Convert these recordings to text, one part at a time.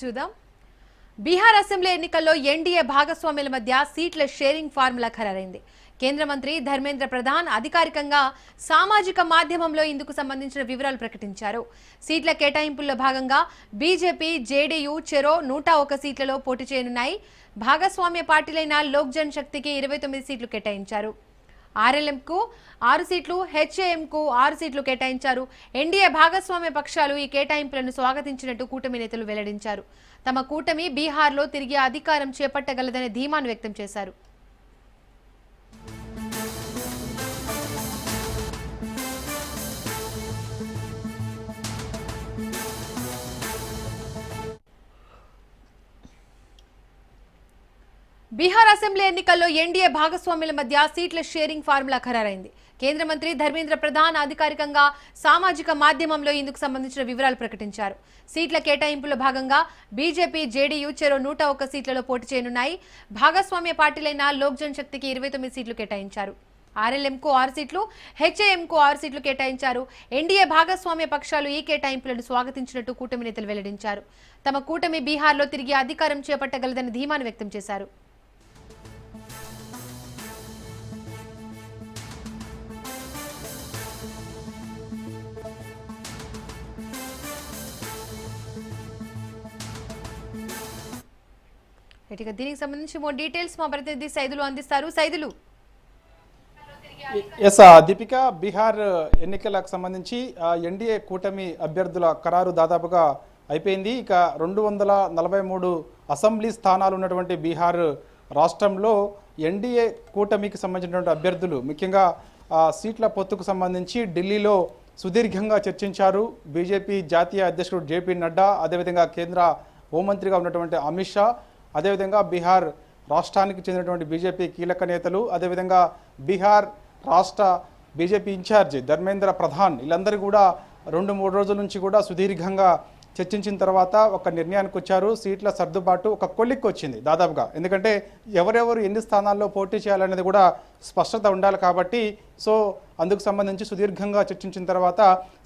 చూద్దాం. బీహార్ అసెంబ్లీ ఎన్నికల్లో ఎన్డీఏ భాగస్వామ్యుల మధ్య సీట్ల షేరింగ్ ఫార్ములా ఖరారైంది. కేంద్ర మంత్రి ధర్మేంద్ర ప్రధాన్ అధికారికంగా సామాజిక మాధ్యమంలో ఇందుకు సంబంధించిన వివరాలు ప్రకటించారు. సీట్ల కేటాయింపుల్లో భాగంగా బీజేపీ, జేడీయూ చెరో 101 సీట్లలో పోటీ చేయనున్నాయి. భాగస్వామ్య పార్టీలైన లోక్ జన్ శక్తికి 29 సీట్లు కేటాయించారు. ఆర్ఎల్ఎంకు 6 సీట్లు, హెచ్ఏఎంకు 6 సీట్లు కేటాయించారు. ఎన్డీఏ భాగస్వామ్య పక్షాలు ఈ కేటాయింపులను స్వాగతించినట్టు కూటమి నేతలు వెల్లడించారు. తమ కూటమి బీహార్లో తిరిగి అధికారం చేపట్టగలదనే ధీమాను వ్యక్తం చేశారు. బీహార్ అసెంబ్లీ ఎన్నికల్లో ఎన్డీఏ భాగస్వామ్యుల మధ్య సీట్ల షేరింగ్ ఫార్ములా ఖరారైంది. కేంద్ర మంత్రి ధర్మేంద్ర ప్రధాన్ అధికారికంగా సామాజిక మాధ్యమంలో ఇందుకు సంబంధించిన వివరాలు ప్రకటించారు. సీట్ల కేటాయింపులో భాగంగా బీజేపీ, జేడీయూ చెరో 101 సీట్లలో పోటీ చేయనున్నాయి. భాగస్వామ్య పార్టీలైన లోక్ జన్ శక్తికి 29 సీట్లు కేటాయించారు. ఆర్ఎల్ఎంకు 6 సీట్లు, హెచ్ఏఎంకు 6 సీట్లు కేటాయించారు. ఎన్డీఏ భాగస్వామ్య పక్షాలు ఈ కేటాయింపులను స్వాగతించినట్టు కూటమి నేతలు వెల్లడించారు. తమ కూటమి బీహార్లో తిరిగి అధికారం చేపట్టగలదని ధీమాను వ్యక్తం చేశారు. దీనికి సంబంధించి మోర్ డీటెయిల్స్ మా ప్రతినిధి సైదులు అందిస్తారు. సైదులు. దీపిక, బీహార్ ఎన్నికలకు సంబంధించి ఎన్డీఏ కూటమి అభ్యర్థుల ఖరారు దాదాపుగా అయిపోయింది. ఇక 243 అసెంబ్లీ స్థానాలు ఉన్నటువంటి బీహార్ రాష్ట్రంలో ఎన్డీఏ కూటమికి సంబంధించినటువంటి అభ్యర్థులు ముఖ్యంగా సీట్ల పొత్తుకు సంబంధించి ఢిల్లీలో సుదీర్ఘంగా చర్చించారు. బీజేపీ జాతీయ అధ్యక్షుడు జేపీ నడ్డా, అదేవిధంగా కేంద్ర హోంమంత్రిగా ఉన్నటువంటి అమిత్ షా, అదేవిధంగా బీహార్ రాష్ట్రానికి చెందినటువంటి బీజేపీ కీలక నేతలు, అదేవిధంగా బీహార్ రాష్ట్ర బీజేపీ ఇన్ఛార్జ్ ధర్మేంద్ర ప్రధాన్, వీళ్ళందరూ కూడా 2-3 రోజుల నుంచి కూడా సుదీర్ఘంగా చర్చించిన తర్వాత ఒక నిర్ణయానికి వచ్చారు. సీట్ల సర్దుబాటు ఒక కొలిక్కి వచ్చింది దాదాపుగా. ఎందుకంటే ఎవరెవరు ఎన్ని స్థానాల్లో పోటీ చేయాలనేది కూడా స్పష్టత ఉండాలి కాబట్టి అందుకు సంబంధించి సుదీర్ఘంగా చర్చించిన తర్వాత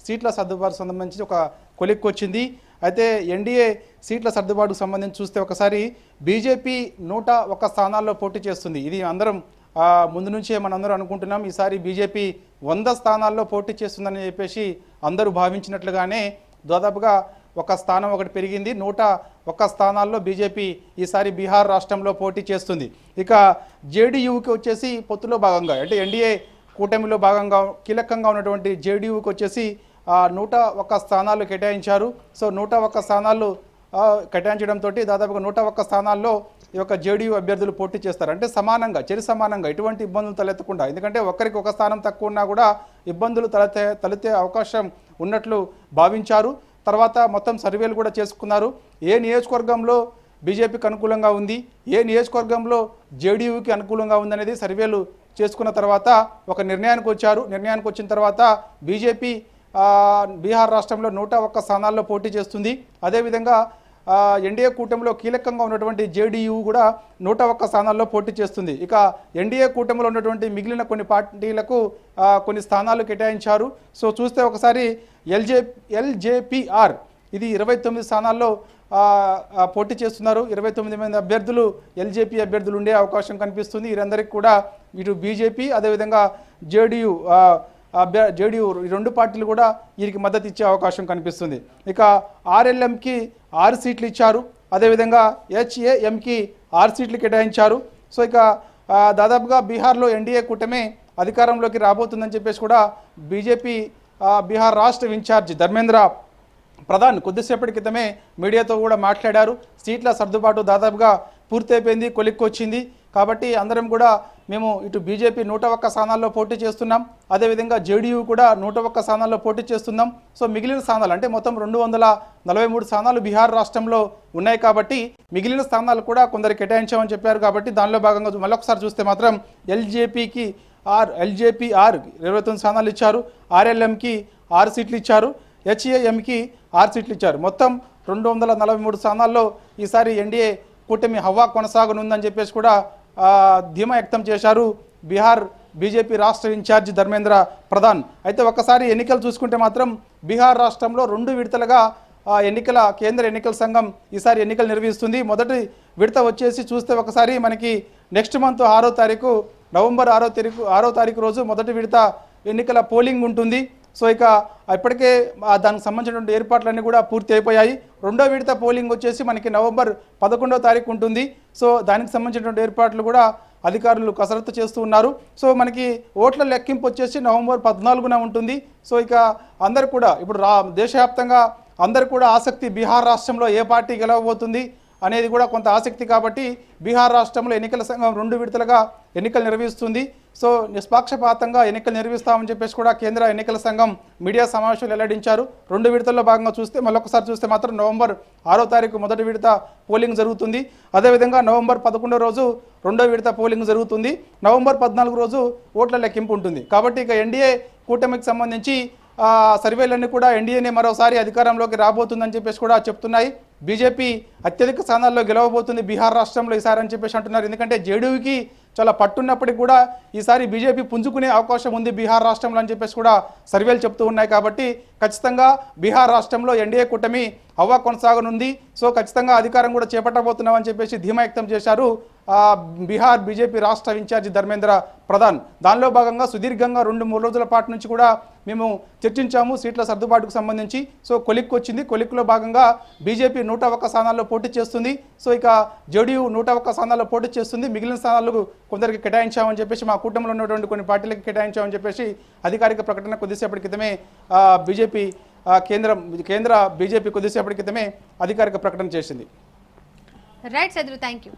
సీట్ల సర్దుబాటు సంబంధించి ఒక కొలిక్కి వచ్చింది. అయితే ఎన్డీఏ సీట్ల సర్దుబాటుకు సంబంధించి చూస్తే ఒకసారి బీజేపీ 101 స్థానాల్లో పోటీ చేస్తుంది. ఇది అందరం ముందు నుంచే మనందరం అనుకుంటున్నాం. ఈసారి బీజేపీ 100 స్థానాల్లో పోటీ చేస్తుందని చెప్పేసి అందరూ భావించినట్లుగానే దాదాపుగా ఒక స్థానం ఒకటి పెరిగింది. 101 స్థానాల్లో బీజేపీ ఈసారి బీహార్ రాష్ట్రంలో పోటీ చేస్తుంది. ఇక జేడీయూకి వచ్చేసి పొత్తులో భాగంగా అంటే ఎన్డీఏ కూటమిలో భాగంగా కీలకంగా ఉన్నటువంటి జేడీయూకి వచ్చేసి 101 స్థానాలు కేటాయించారు. 101 స్థానాలు కేటాయించడంతో దాదాపుగా 101 స్థానాల్లో ఈ యొక్క జేడీయూ అభ్యర్థులు పోటీ చేస్తారు. అంటే సమానంగా, సమానంగా ఎటువంటి ఇబ్బందులు తలెత్తకుండా, ఎందుకంటే ఒకరికి ఒక స్థానం తక్కువ ఉన్నా కూడా ఇబ్బందులు తలెత్తే అవకాశం ఉన్నట్లు భావించారు. తర్వాత మొత్తం సర్వేలు కూడా చేసుకున్నారు. ఏ నియోజకవర్గంలో బీజేపీకి అనుకూలంగా ఉంది, ఏ నియోజకవర్గంలో జేడీయూకి అనుకూలంగా ఉందనేది సర్వేలు చేసుకున్న తర్వాత ఒక నిర్ణయానికి వచ్చారు. నిర్ణయానికి వచ్చిన తర్వాత బీజేపీ బీహార్ రాష్ట్రంలో 101 స్థానాల్లో పోటీ చేస్తుంది. అదేవిధంగా ఎన్డీఏ కూటమిలో కీలకంగా ఉన్నటువంటి జేడీయూ కూడా 101 స్థానాల్లో పోటీ చేస్తుంది. ఇక ఎన్డీఏ కూటమిలో ఉన్నటువంటి మిగిలిన కొన్ని పార్టీలకు కొన్ని స్థానాలు కేటాయించారు. చూస్తే ఒకసారి ఎల్జేపీఆర్ ఇది 29 స్థానాల్లో పోటీ చేస్తున్నారు. 29 మంది అభ్యర్థులు ఎల్జేపీ అభ్యర్థులు ఉండే అవకాశం కనిపిస్తుంది. వీరందరికీ కూడా ఇటు బీజేపీ అదేవిధంగా జేడీయూ ఈ 2 పార్టీలు కూడా వీరికి మద్దతు ఇచ్చే అవకాశం కనిపిస్తుంది. ఇక ఆర్ఎల్ఎంకి 6 సీట్లు ఇచ్చారు. అదేవిధంగా హెచ్ఏఎంకి 6 సీట్లు కేటాయించారు. ఇక దాదాపుగా బీహార్లో ఎన్డీఏ కూటమి అధికారంలోకి రాబోతుందని చెప్పేసి కూడా బీజేపీ బీహార్ రాష్ట్ర ఇన్ఛార్జ్ ధర్మేంద్ర ప్రధాన్ కొద్దిసేపటి క్రితమే మీడియాతో కూడా మాట్లాడారు. సీట్ల సర్దుబాటు దాదాపుగా పూర్తయిపోయింది, కొలిక్కి వచ్చింది. కాబట్టి అందరం కూడా మేము ఇటు బీజేపీ 101 స్థానాల్లో పోటీ చేస్తున్నాం, అదేవిధంగా జేడీయూ కూడా 101 స్థానాల్లో పోటీ చేస్తున్నాం. మిగిలిన స్థానాలు అంటే మొత్తం 243 స్థానాలు బీహార్ రాష్ట్రంలో ఉన్నాయి కాబట్టి మిగిలిన స్థానాలు కూడా కొందరు కేటాయించామని చెప్పారు. కాబట్టి దానిలో భాగంగా మళ్ళొకసారి చూస్తే మాత్రం ఎల్జేపీఆర్ 29 స్థానాలు ఇచ్చారు, ఆర్ఎల్ఎంకి 6 సీట్లు ఇచ్చారు, హెచ్ఏఎంకి 6 సీట్లు ఇచ్చారు. మొత్తం 243 స్థానాల్లో ఈసారి ఎన్డీఏ కూటమి హవా కొనసాగనుందని చెప్పేసి కూడా ధీమా వ్యక్తం చేశారు బీహార్ బీజేపీ రాష్ట్ర ఇన్ఛార్జ్ ధర్మేంద్ర ప్రధాన్. అయితే ఒక్కసారి ఎన్నికలు చూసుకుంటే మాత్రం బీహార్ రాష్ట్రంలో 2 విడతలుగా కేంద్ర ఎన్నికల సంఘం ఈసారి ఎన్నికలు నిర్వహిస్తుంది. మొదటి విడత వచ్చేసి చూస్తే ఒకసారి మనకి నెక్స్ట్ మంత్ 6వ తారీఖు నవంబర్ 6వ తారీఖు రోజు మొదటి విడత ఎన్నికల పోలింగ్ ఉంటుంది. సో ఇక ఇప్పటికే దానికి సంబంధించినటువంటి ఏర్పాట్లన్నీ కూడా పూర్తి అయిపోయాయి. రెండో విడత పోలింగ్ వచ్చేసి మనకి నవంబర్ 11వ తారీఖు ఉంటుంది. సో దానికి సంబంధించినటువంటి ఏర్పాట్లు కూడా అధికారులు కసరత్తు చేస్తూ ఉన్నారు. సో మనకి ఓట్ల లెక్కింపు వచ్చేసి నవంబర్ 14న ఉంటుంది. సో ఇక అందరు కూడా ఇప్పుడు దేశవ్యాప్తంగా అందరు కూడా ఆసక్తి బీహార్ రాష్ట్రంలో ఏ పార్టీ గెలవబోతుంది అనేది కూడా కొంత ఆసక్తి. కాబట్టి బీహార్ రాష్ట్రంలో ఎన్నికల సంఘం 2 విడతలుగా ఎన్నికలు నిర్వహిస్తుంది. సో నిష్పాక్షపాతంగా ఎన్నికలు నిర్వహిస్తామని చెప్పేసి కూడా కేంద్ర ఎన్నికల సంఘం మీడియా సమావేశంలో వెల్లడించారు. 2 విడతల్లో భాగంగా చూస్తే మళ్ళొకసారి చూస్తే మాత్రం నవంబర్ 6వ తారీఖు మొదటి విడత పోలింగ్ జరుగుతుంది. అదేవిధంగా నవంబర్ 11వ రోజు రెండో విడత పోలింగ్ జరుగుతుంది. నవంబర్ 14 రోజు ఓట్ల లెక్కింపు ఉంటుంది. కాబట్టి ఇక ఎన్డీఏ కూటమికి సంబంధించి సర్వేలన్నీ కూడా ఎన్డీఏనే మరోసారి అధికారంలోకి రాబోతుందని చెప్పేసి కూడా చెప్తున్నాయి. బీజేపీ అత్యధిక స్థానాల్లో గెలవబోతుంది బీహార్ రాష్ట్రంలో ఈసారి అని చెప్పేసి అంటున్నారు. ఎందుకంటే జేడీయూకి చాలా పట్టున్నప్పటికీ కూడా ఈసారి బీజేపీ పుంజుకునే అవకాశం ఉంది బీహార్ రాష్ట్రంలో అని చెప్పేసి కూడా సర్వేలు చెప్తూ ఉన్నాయి. కాబట్టి ఖచ్చితంగా బీహార్ రాష్ట్రంలో ఎన్డీఏ కూటమి హవా కొనసాగనుంది. సో ఖచ్చితంగా అధికారం కూడా చేపట్టబోతున్నామని చెప్పేసి ధీమా వ్యక్తం చేశారు బీహార్ బీజేపీ రాష్ట్ర ఇన్ఛార్జి ధర్మేంద్ర ప్రధాన్. దానిలో భాగంగా సుదీర్ఘంగా 2-3 రోజుల పాటు నుంచి కూడా మేము చర్చించాము సీట్ల సర్దుబాటుకు సంబంధించి. సో కొలిక్కి వచ్చింది. కొలిక్లో భాగంగా బీజేపీ 101 స్థానాల్లో పోటీ చేస్తుంది. సో ఇక జేడీయూ 101 స్థానాల్లో పోటీ చేస్తుంది. మిగిలిన స్థానాలకు కొందరికి కేటాయించామని చెప్పేసి మా కూటమిలో ఉన్నటువంటి కొన్ని పార్టీలకు కేటాయించామని చెప్పేసి అధికారిక ప్రకటన కొద్దిసేపటి క్రితమే బీజేపీ కేంద్ర బీజేపీ కొద్దిసేపటి క్రితమే అధికారిక ప్రకటన చేసింది. రైట్ సద్రు, థ్యాంక్ యూ.